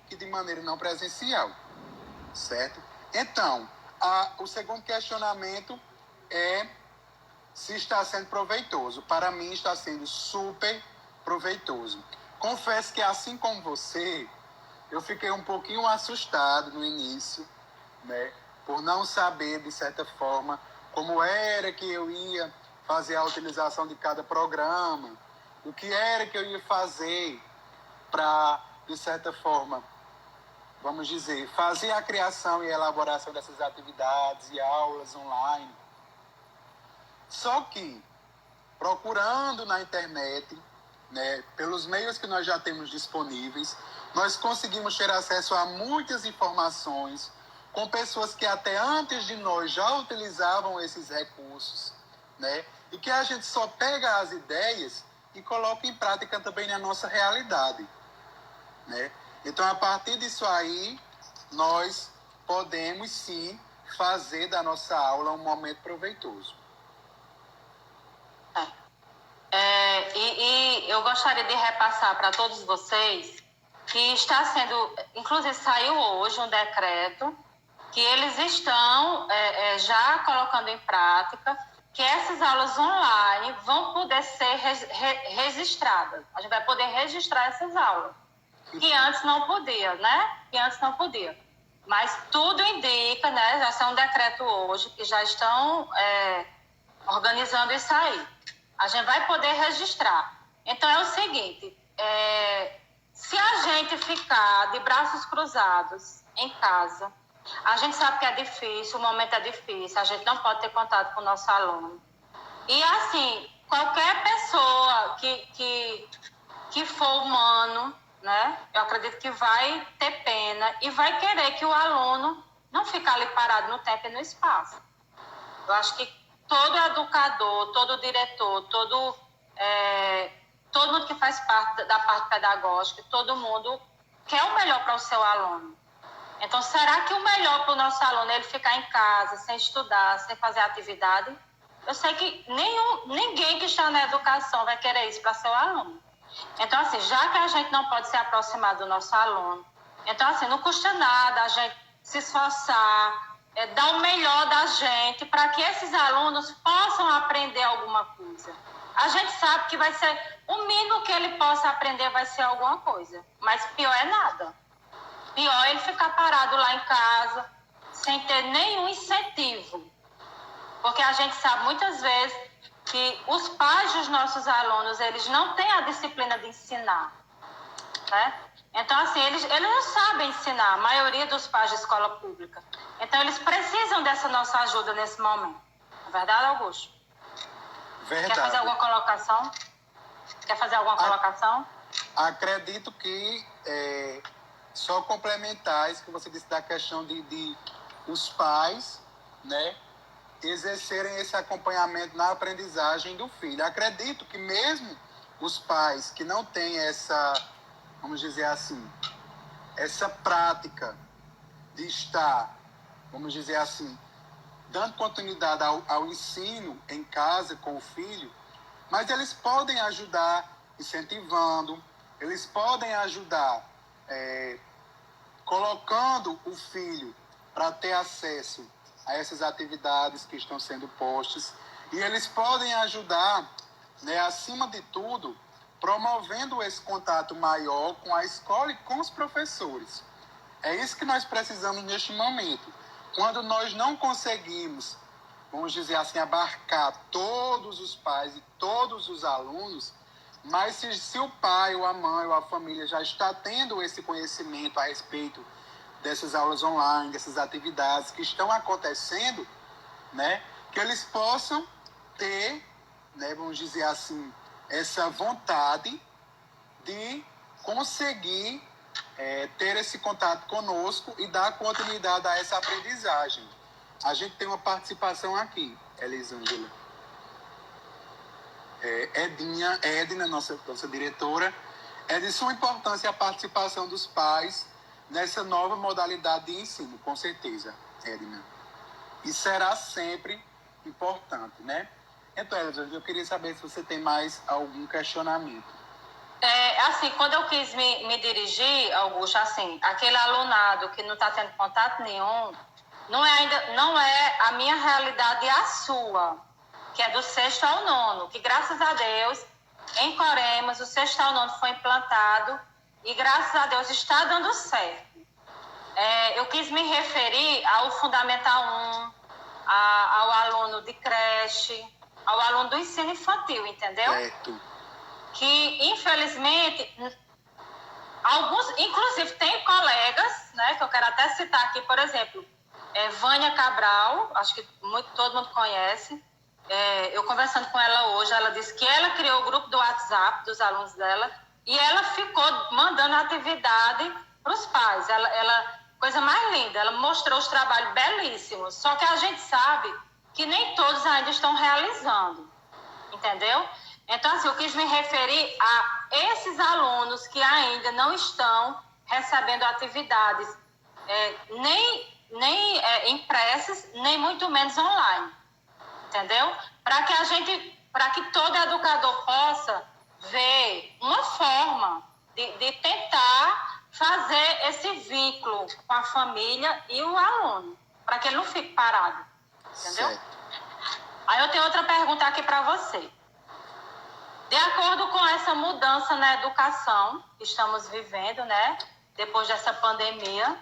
que de maneira não presencial, certo? Então, o segundo questionamento é se está sendo proveitoso. Para mim, está sendo super proveitoso. Confesso que, assim como você, eu fiquei um pouquinho assustado no início, né? Por não saber, de certa forma, como era que eu ia fazer a utilização de cada programa, o que era que eu ia fazer para, de certa forma, vamos dizer, fazer a criação e elaboração dessas atividades e aulas online. Só que, procurando na internet, né, pelos meios que nós já temos disponíveis, nós conseguimos ter acesso a muitas informações com pessoas que até antes de nós já utilizavam esses recursos, né, e que a gente só pega as ideias e coloca em prática também na nossa realidade, né? Então, a partir disso aí, nós podemos sim fazer da nossa aula um momento proveitoso. E eu gostaria de repassar para todos vocês que está sendo, inclusive saiu hoje um decreto que eles estão já colocando em prática que essas aulas online vão poder ser registradas. A gente vai poder registrar essas aulas, que antes não podia, né? Que antes não podia. Mas tudo indica, né? Já saiu um decreto hoje que já estão organizando isso aí. A gente vai poder registrar. Então, é o seguinte, se a gente ficar de braços cruzados em casa, a gente sabe que é difícil, o momento é difícil, a gente não pode ter contato com o nosso aluno. E, assim, qualquer pessoa que for humano, né, eu acredito que vai ter pena e vai querer que o aluno não fique ali parado no tempo e no espaço. Eu acho que todo educador, todo diretor, todo mundo que faz parte da parte pedagógica, todo mundo quer o melhor para o seu aluno. Então, será que o melhor para o nosso aluno é ele ficar em casa, sem estudar, sem fazer atividade? Eu sei que ninguém que está na educação vai querer isso para seu aluno. Então, assim, já que a gente não pode se aproximar do nosso aluno, então, assim, não custa nada a gente se esforçar, dar o melhor da gente para que esses alunos possam aprender alguma coisa. A gente sabe que vai ser, o mínimo que ele possa aprender vai ser alguma coisa, mas pior é nada. Pior é ele ficar parado lá em casa, sem ter nenhum incentivo. Porque a gente sabe muitas vezes que os pais dos nossos alunos, eles não têm a disciplina de ensinar, né? Então, assim, eles não sabem ensinar, a maioria dos pais de escola pública. Então, eles precisam dessa nossa ajuda nesse momento. Não é verdade, Augusto? Verdade. Quer fazer alguma colocação? Colocação? Acredito que só complementar isso que você disse da questão de os pais, né, exercerem esse acompanhamento na aprendizagem do filho. Acredito que mesmo os pais que não têm essa, vamos dizer assim, essa prática de estar, vamos dizer assim, dando continuidade ao ensino em casa com o filho, mas eles podem ajudar incentivando, eles podem ajudar colocando o filho para ter acesso a essas atividades que estão sendo postas, e eles podem ajudar, né, acima de tudo, promovendo esse contato maior com a escola e com os professores. É isso que nós precisamos neste momento. Quando nós não conseguimos, vamos dizer assim, abarcar todos os pais e todos os alunos, mas se o pai, ou a mãe, ou a família já está tendo esse conhecimento a respeito dessas aulas online, dessas atividades que estão acontecendo, né, que eles possam ter, né, vamos dizer assim, essa vontade de conseguir ter esse contato conosco e dar continuidade a essa aprendizagem. A gente tem uma participação aqui, Elisângela. Edna, nossa diretora, é de suma importância a participação dos pais nessa nova modalidade de ensino, com certeza, Edna. E será sempre importante, né? Então, Elisângela, eu queria saber se você tem mais algum questionamento. Assim, quando eu quis me dirigir, Augusto, assim, aquele alunado que não está tendo contato nenhum, não é a minha realidade e a sua, que é do 6º ao 9º, que graças a Deus, em Coremas, o 6º ao 9º foi implantado e graças a Deus está dando certo. Eu quis me referir ao Fundamental 1, ao aluno de creche, ao aluno do ensino infantil, entendeu? Certo. Que, infelizmente, alguns, inclusive, tem colegas, né, que eu quero até citar aqui, por exemplo, Vânia Cabral, acho que todo mundo conhece. Eu conversando com ela hoje, ela disse que ela criou o grupo do WhatsApp dos alunos dela e ela ficou mandando atividade para os pais. Ela, coisa mais linda, ela mostrou os trabalhos belíssimos, só que a gente sabe que nem todos ainda estão realizando, entendeu? Então, assim, eu quis me referir a esses alunos que ainda não estão recebendo atividades nem impressas, nem muito menos online, entendeu? Para que todo educador possa ver uma forma de tentar fazer esse vínculo com a família e o aluno, para que ele não fique parado, entendeu? Certo. Aí eu tenho outra pergunta aqui para você. De acordo com essa mudança na educação que estamos vivendo, né, depois dessa pandemia,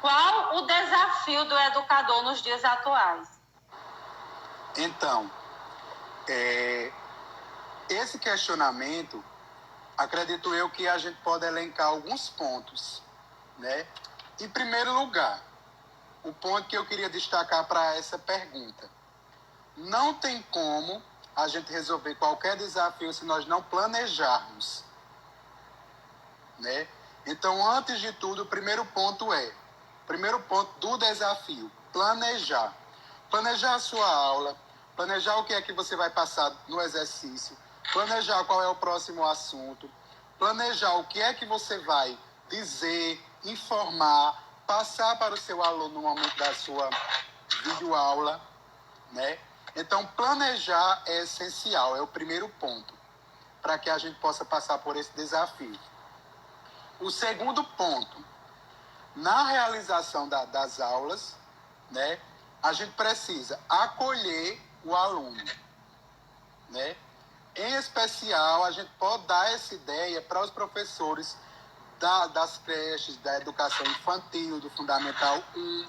qual o desafio do educador nos dias atuais? Então, esse questionamento, acredito eu que a gente pode elencar alguns pontos, né? Em primeiro lugar, o ponto que eu queria destacar para essa pergunta: não tem como a gente resolver qualquer desafio se nós não planejarmos, né? Então, antes de tudo, o primeiro ponto do desafio, planejar. Planejar a sua aula, planejar o que é que você vai passar no exercício, planejar qual é o próximo assunto, planejar o que é que você vai dizer, informar, passar para o seu aluno no momento da sua videoaula, né? Então, planejar é essencial, é o primeiro ponto, para que a gente possa passar por esse desafio. O segundo ponto, na realização das aulas, né, a gente precisa acolher o aluno, né? Em especial, a gente pode dar essa ideia para os professores das creches, da educação infantil, do Fundamental 1,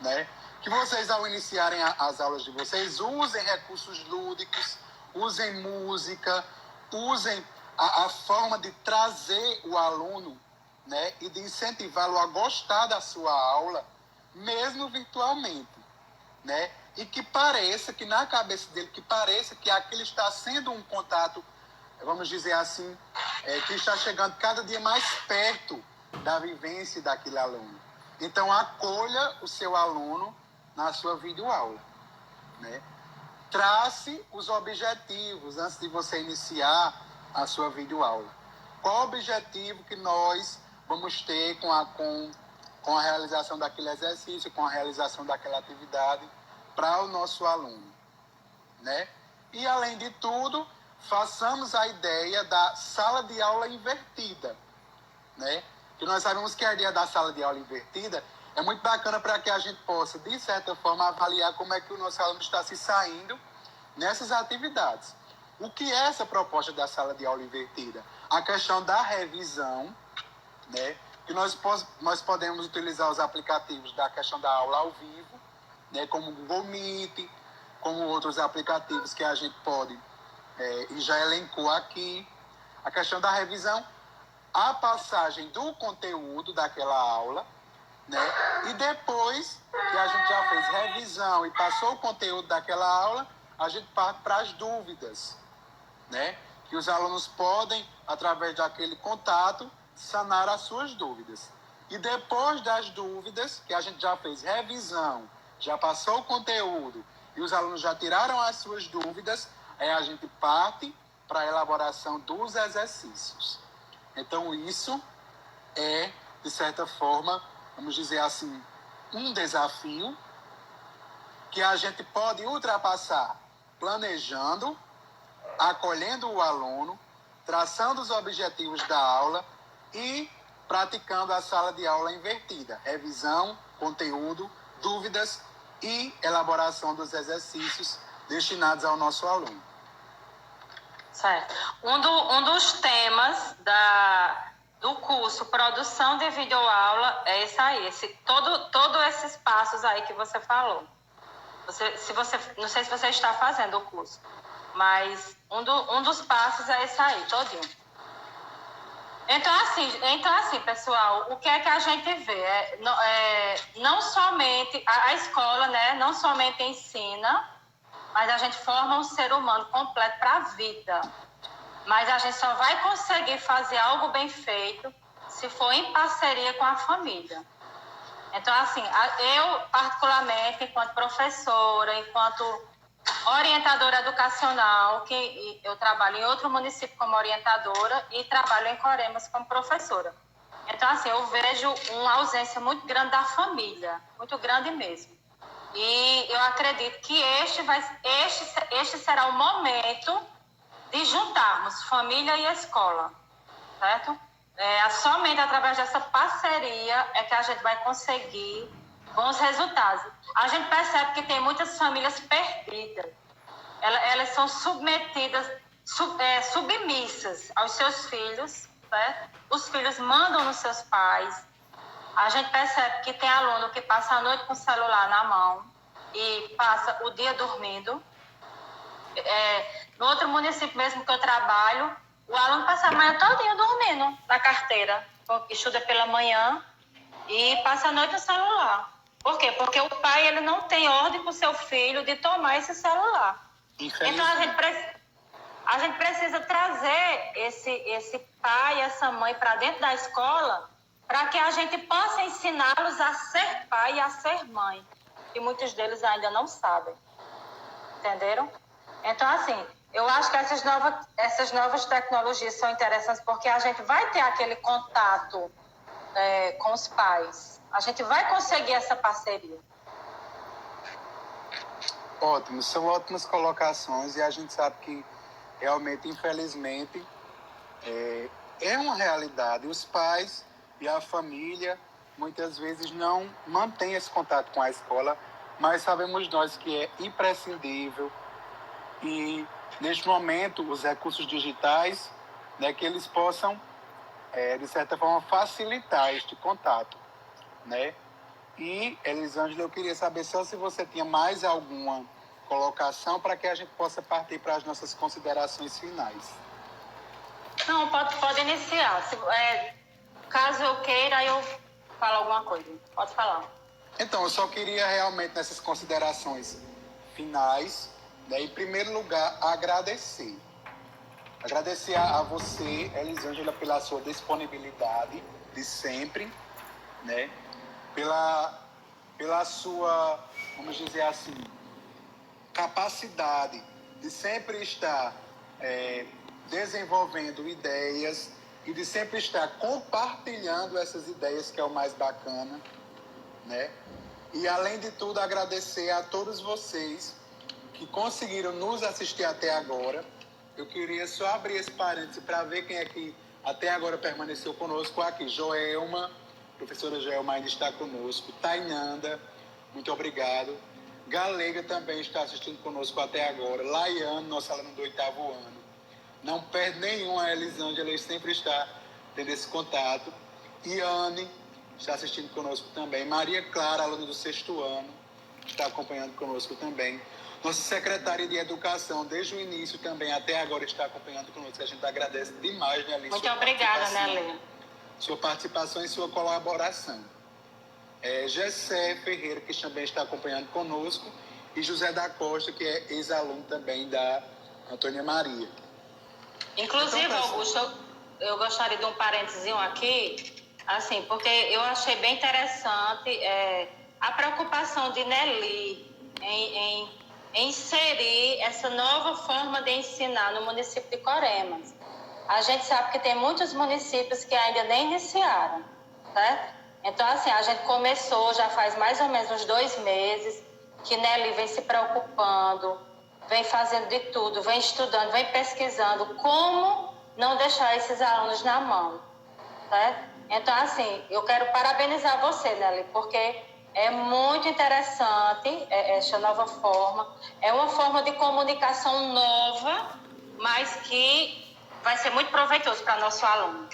né? Que vocês, ao iniciarem as aulas de vocês, usem recursos lúdicos, usem música, usem a forma de trazer o aluno, né? E de incentivá-lo a gostar da sua aula, mesmo virtualmente, né? E que pareça, que na cabeça dele, que pareça que aquilo está sendo um contato, vamos dizer assim, que está chegando cada dia mais perto da vivência daquele aluno. Então, acolha o seu aluno na sua videoaula, né? Trace os objetivos antes de você iniciar a sua videoaula. Qual o objetivo que nós vamos ter com a realização daquele exercício, com a realização daquela atividade para o nosso aluno, né? E, além de tudo, façamos a ideia da sala de aula invertida, né? Que nós sabemos que a ideia da sala de aula invertida é muito bacana para que a gente possa, de certa forma, avaliar como é que o nosso aluno está se saindo nessas atividades. O que é essa proposta da sala de aula invertida? A questão da revisão, né? Que nós podemos utilizar os aplicativos da questão da aula ao vivo, né? Como o Google Meet, como outros aplicativos que a gente pode, e já elencou aqui. A questão da revisão, a passagem do conteúdo daquela aula, né? E depois que a gente já fez revisão e passou o conteúdo daquela aula, a gente parte para as dúvidas, né? Que os alunos podem, através daquele contato, sanar as suas dúvidas. E depois das dúvidas, que a gente já fez revisão, já passou o conteúdo e os alunos já tiraram as suas dúvidas, aí a gente parte para a elaboração dos exercícios. Então, isso é, de certa forma, vamos dizer assim, um desafio que a gente pode ultrapassar planejando, acolhendo o aluno, traçando os objetivos da aula e praticando a sala de aula invertida. Revisão, conteúdo, dúvidas e elaboração dos exercícios destinados ao nosso aluno. Certo. Um dos temas do curso Produção de Videoaula é esse aí, todos esses passos aí que você falou. Não sei se você está fazendo o curso, mas um dos passos é esse aí, todinho. Então assim, pessoal, o que é que a gente vê? Não somente a escola, né, não somente ensina, mas a gente forma um ser humano completo para a vida. Mas a gente só vai conseguir fazer algo bem feito se for em parceria com a família. Então, assim, eu, particularmente, enquanto professora, enquanto orientadora educacional, que eu trabalho em outro município como orientadora e trabalho em Coremas como professora. Então, assim, eu vejo uma ausência muito grande da família, muito grande mesmo. E eu acredito que este será o momento de juntarmos família e escola, certo? Somente através dessa parceria é que a gente vai conseguir bons resultados. A gente percebe que tem muitas famílias perdidas. Elas são submetidas, submissas aos seus filhos, certo? Os filhos mandam nos seus pais. A gente percebe que tem aluno que passa a noite com o celular na mão e passa o dia dormindo. No outro município mesmo que eu trabalho, o aluno passa a manhã todinha dormindo na carteira, estuda pela manhã e passa a noite no celular. Por quê? Porque o pai ele não tem ordem para o seu filho de tomar esse celular. Então a gente precisa trazer esse pai e essa mãe para dentro da escola para que a gente possa ensiná-los a ser pai e a ser mãe, que muitos deles ainda não sabem. Entenderam? Então, assim, eu acho que essas novas tecnologias são interessantes porque a gente vai ter aquele contato com os pais. A gente vai conseguir essa parceria. Ótimo, são ótimas colocações e a gente sabe que realmente, infelizmente, é uma realidade. Os pais e a família muitas vezes não mantêm esse contato com a escola, mas sabemos nós que é imprescindível e, neste momento, os recursos digitais, né, que eles possam, de certa forma, facilitar este contato, né? E, Elisângela, eu queria saber só se você tinha mais alguma colocação para que a gente possa partir para as nossas considerações finais. Não, pode iniciar. Caso eu queira, eu falo alguma coisa. Pode falar. Então, eu só queria realmente, nessas considerações finais, né, em primeiro lugar, agradecer. Agradecer a você, Elisângela, pela sua disponibilidade de sempre, né? Pela sua, vamos dizer assim, capacidade de sempre estar desenvolvendo ideias e de sempre estar compartilhando essas ideias, que é o mais bacana, né? E, além de tudo, agradecer a todos vocês que conseguiram nos assistir até agora. Eu queria só abrir esse parêntese para ver quem é que até agora permaneceu conosco aqui. Joelma, professora Joelma ainda está conosco. Tainanda, muito obrigado. Galega também está assistindo conosco até agora. Laiane, nossa aluna do 8º ano. Não perde nenhum, a Elisângela sempre está tendo esse contato. Iane está assistindo conosco também. Maria Clara, aluna do 6º ano, está acompanhando conosco também. Nossa secretária de Educação, desde o início também até agora, está acompanhando conosco. A gente agradece demais, né, Alice? Muito obrigada, né, Lê? Sua participação e sua colaboração. Gessé Ferreira, que também está acompanhando conosco, e José da Costa, que é ex-aluno também da Antônia Maria. Inclusive, então, Augusto, eu gostaria de um parênteses aqui, assim, porque eu achei bem interessante a preocupação de Nelly em inserir essa nova forma de ensinar no município de Coremas. A gente sabe que tem muitos municípios que ainda nem iniciaram, certo? Então, assim, a gente começou já faz mais ou menos uns 2 meses, que Nelly vem se preocupando, vem fazendo de tudo, vem estudando, vem pesquisando como não deixar esses alunos na mão, certo? Então, assim, eu quero parabenizar você, Nelly, porque É muito interessante esta nova forma. É uma forma de comunicação nova, mas que vai ser muito proveitoso para nosso aluno.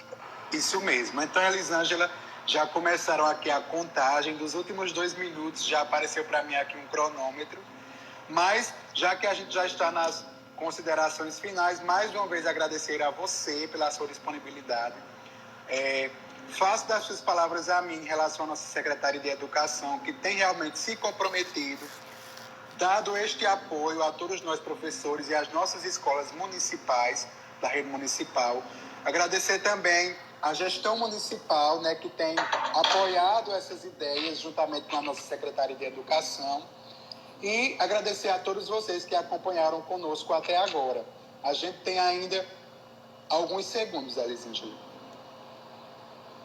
Isso mesmo. Então, Elisângela, já começaram aqui a contagem. Dos últimos 2 minutos já apareceu para mim aqui um cronômetro. Mas, já que a gente já está nas considerações finais, mais uma vez agradecer a você pela sua disponibilidade. Faço das suas palavras a mim em relação à nossa secretária de Educação, que tem realmente se comprometido, dado este apoio a todos nós professores e às nossas escolas municipais, da rede municipal. Agradecer também à gestão municipal, né, que tem apoiado essas ideias juntamente com a nossa secretária de Educação. E agradecer a todos vocês que acompanharam conosco até agora. A gente tem ainda alguns segundos, Elisângela.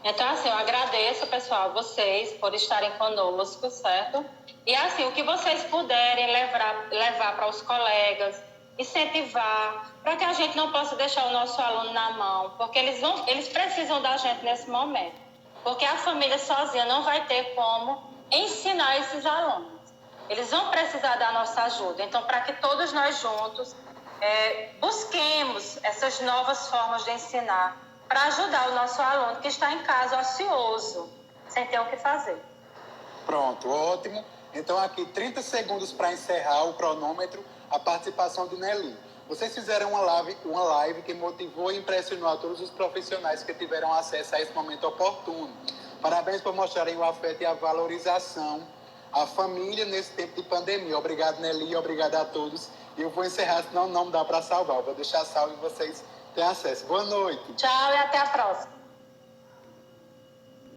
Então, assim, eu agradeço, pessoal, vocês por estarem conosco, certo? E, assim, o que vocês puderem levar para os colegas, incentivar, para que a gente não possa deixar o nosso aluno na mão, porque eles precisam da gente nesse momento. Porque a família sozinha não vai ter como ensinar esses alunos. Eles vão precisar da nossa ajuda. Então, para que todos nós juntos busquemos essas novas formas de ensinar, para ajudar o nosso aluno que está em casa ocioso, sem ter o que fazer. Pronto, ótimo. Então, aqui 30 segundos para encerrar o cronômetro, a participação de Nelly. Vocês fizeram uma live que motivou e impressionou a todos os profissionais que tiveram acesso a esse momento oportuno. Parabéns por mostrarem o afeto e a valorização à família nesse tempo de pandemia. Obrigado, Nelly, obrigado a todos. E eu vou encerrar, senão não dá para salvar. Eu vou deixar salvo e vocês têm acesso. Boa noite. Tchau e até a próxima.